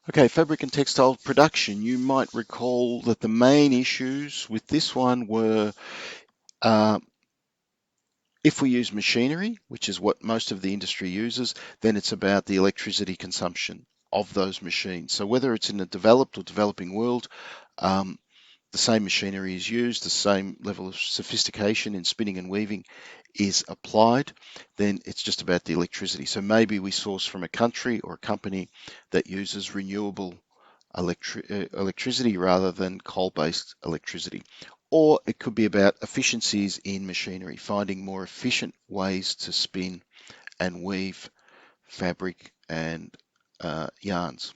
Okay, fabric and textile production. You might recall that the main issues with this one were uh, if we use machinery, which is what most of the industry uses, then it's about the electricity consumption of those machines. So whether it's in a developed or developing world, um, the same machinery is used, the same level of sophistication in spinning and weaving is applied, then it's just about the electricity. So maybe we source from a country or a company that uses renewable electricity rather than coal-based electricity. Or it could be about efficiencies in machinery, finding more efficient ways to spin and weave fabric and yarns.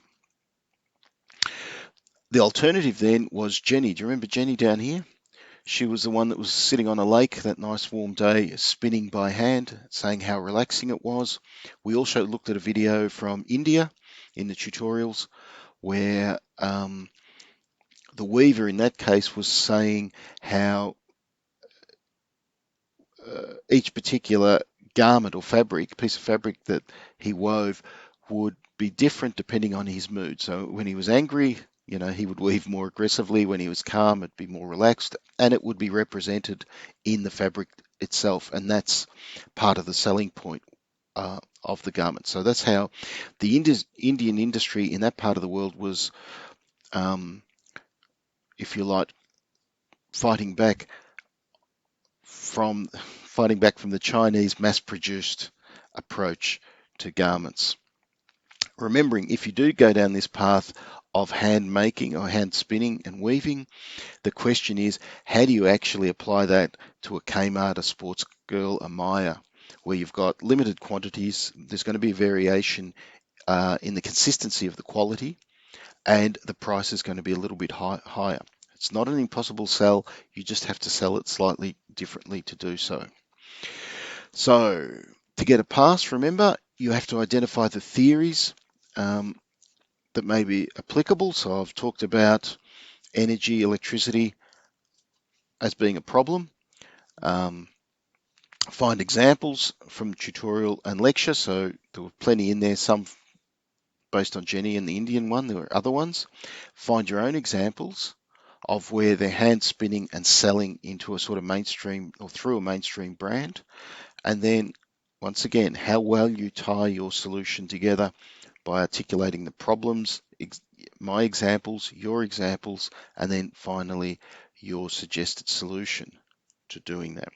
The alternative then was Jenny. Do you remember Jenny down here? She was the one that was sitting on a lake that nice warm day, spinning by hand, saying how relaxing it was. We also looked at a video from India in the tutorials where the weaver in that case was saying how each particular garment or fabric, piece of fabric that he wove would be different depending on his mood. So when he was angry, he would weave more aggressively. When he was calm, it'd be more relaxed, and it would be represented in the fabric itself. And that's part of the selling point of the garment. So that's how the Indian industry in that part of the world was, um, if you like, fighting back from the Chinese mass-produced approach to garments. Remembering, if you do go down this path of hand making or hand spinning and weaving, the question is, how do you actually apply that to a Kmart, a Sports Girl, a Maya, where you've got limited quantities? There's going to be variation in the consistency of the quality, and the price is going to be a little bit higher. It's not an impossible sell, you just have to sell it slightly differently to do so. So, to get a pass, remember, you have to identify the theories um, that may be applicable. So, I've talked about energy, electricity as being a problem. Um, find examples from tutorial and lecture. So, there were plenty in there, some based on Jenny and the Indian one. There were other ones. Find your own examples of where they're hand spinning and selling into a sort of mainstream or through a mainstream brand. And then once again, how well you tie your solution together by articulating the problems, my examples, your examples, and then finally your suggested solution to doing that.